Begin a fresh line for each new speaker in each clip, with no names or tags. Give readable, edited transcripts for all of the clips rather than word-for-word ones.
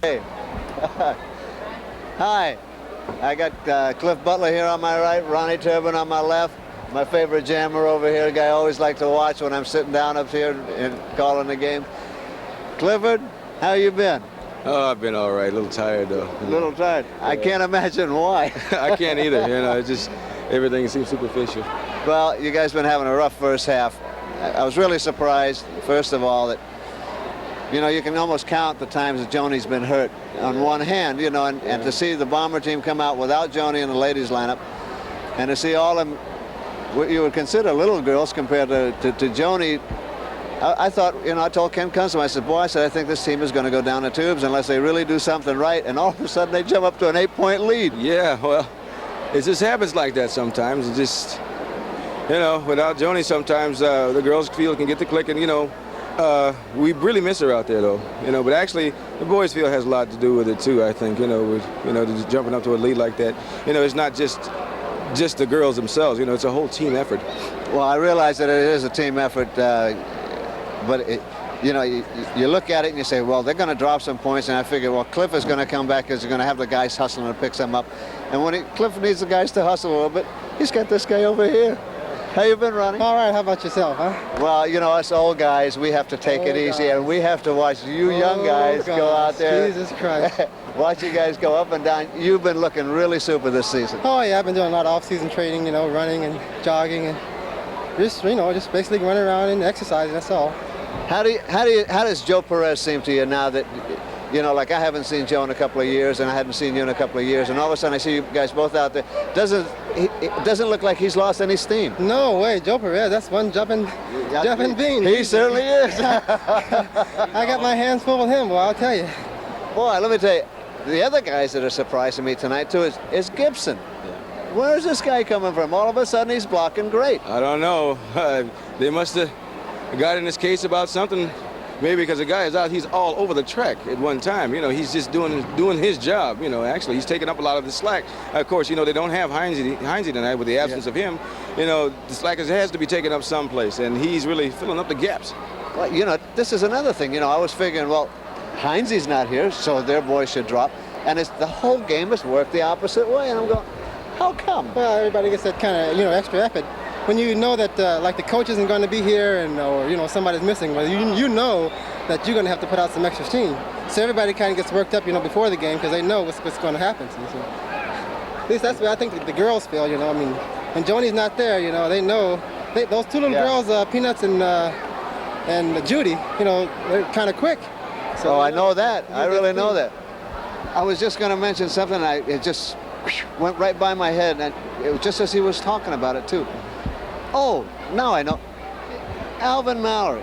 Hey. Hi. I got Cliff Butler here on my right, Ronnie Turbin on my left. My favorite jammer over here, a guy I always like to watch when I'm sitting down up here and calling the game. Clifford, how you been?
Oh, I've been all right. A little tired, though.
A little tired? Yeah. I can't imagine why.
I can't either. You know, it's just everything seems superficial.
Well, you guys been having a rough first half. I was really surprised, first of all, that, you know, you can almost count the times that Joni's been hurt on one hand, you know, and to see the Bomber team come out without Joni in the ladies lineup, and to see all of them, what you would consider little girls compared to Joni. I thought, you know, I told Ken Kunstler, I said, boy, I think this team is going to go down the tubes unless they really do something right, and all of a sudden they jump up to an 8-point lead.
Yeah, well, it just happens like that sometimes. It just, you know, without Joni sometimes the girls feel can get the click, and, you know, we really miss her out there, though, you know, but actually the boys feel has a lot to do with it, too, I think, you know, with, you know, just jumping up to a lead like that. You know, it's not just the girls themselves, you know, it's a whole team effort.
Well, I realize that it is a team effort, but you know, you look at it and you say, well, they're going to drop some points, and I figure, well, Cliff is going to come back because he's going to have the guys hustling to pick some up. And when Cliff needs the guys to hustle a little bit, he's got this guy over here. How you been, Ronnie?
All right, how about yourself, huh?
Well, you know, us old guys, we have to take it easy, and we have to watch you young guys go out there.
Jesus Christ.
Watch you guys go up and down. You've been looking really super this season.
Oh, yeah, I've been doing a lot of off-season training, you know, running and jogging, and just, you know, just basically running around and exercising, that's all.
How does Joe Perez seem to you now that, you know, like I haven't seen Joe in a couple of years, and I hadn't seen you in a couple of years, and all of a sudden I see you guys both out there. It doesn't look like he's lost any steam.
No way, Joe Perez, that's one jumping bean.
He certainly is.
I got my hands full with him, well, I'll tell you.
Boy, let me tell you, the other guys that are surprising me tonight, too, is Gibson. Yeah. Where's this guy coming from? All of a sudden he's blocking great.
I don't know. They must have got in this case about something. Maybe because the guy is out, he's all over the track at one time. You know, he's just doing his job. You know, actually, he's taking up a lot of the slack. Of course, you know, they don't have Heinze tonight with the absence of him. You know, the slack has to be taken up someplace, and he's really filling up the gaps.
Well, you know, this is another thing. You know, I was figuring, well, Heinze's not here, so their boy should drop. And the whole game has worked the opposite way. And I'm going, how come?
Well, everybody gets that kind of, you know, extra effort. When you know that, like, the coach isn't going to be here, and or, you know, somebody's missing, well, you know that you're going to have to put out some extra steam. So everybody kind of gets worked up, you know, before the game because they know what's going to happen. So, at least that's what I think the girls feel, you know. I mean, when Joni's not there, you know, they know. Those two little girls, Peanuts and Judy, you know, they're kind of quick.
So I know that. I really know that. I was just going to mention something. It just went right by my head, and it was just as he was talking about it, too. Oh, now I know. Alvin Mallory.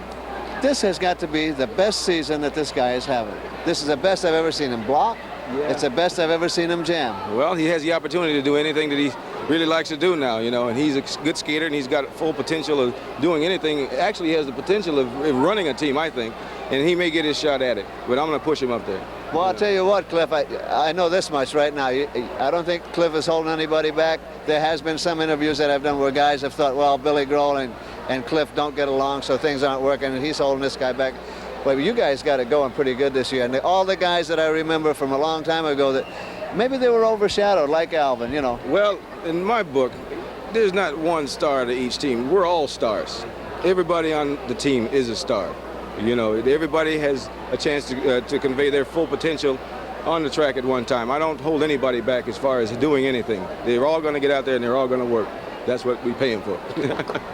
This has got to be the best season that this guy is having. This is the best I've ever seen him block. Yeah. It's the best I've ever seen him jam.
Well, he has the opportunity to do anything that he really likes to do now, you know, and he's a good skater, and he's got full potential of doing anything. Actually, he has the potential of running a team, I think, and he may get his shot at it, but I'm going to push him up there.
Well, I'll tell you what, Cliff, I know this much right now. I don't think Cliff is holding anybody back. There has been some interviews that I've done where guys have thought, well, Billy Grohl and Cliff don't get along, so things aren't working, and he's holding this guy back. But you guys got it going pretty good this year. And all the guys that I remember from a long time ago that maybe they were overshadowed, like Alvin, you know.
Well, in my book, there's not one star to each team. We're all stars. Everybody on the team is a star. You know, everybody has a chance to convey their full potential on the track at one time. I don't hold anybody back as far as doing anything. They're all going to get out there and they're all going to work. That's what we pay them for.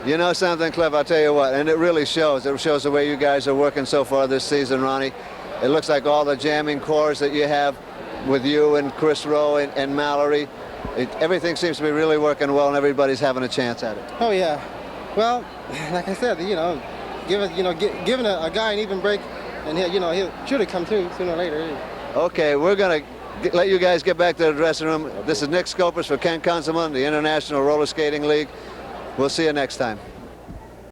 You know something, Cliff, I'll tell you what, and it really shows. It shows the way you guys are working so far this season, Ronnie. It looks like all the jamming cores that you have with you and Chris Rowe and Mallory, everything seems to be really working well, and everybody's having a chance at it.
Oh, yeah. Well, like I said, you know, giving a guy an even break, and he'll surely come through sooner or later.
Okay, we're going to let you guys get back to the dressing room. This is Nick Scopas for Ken Kunstler, the International Roller Skating League. We'll see you next time.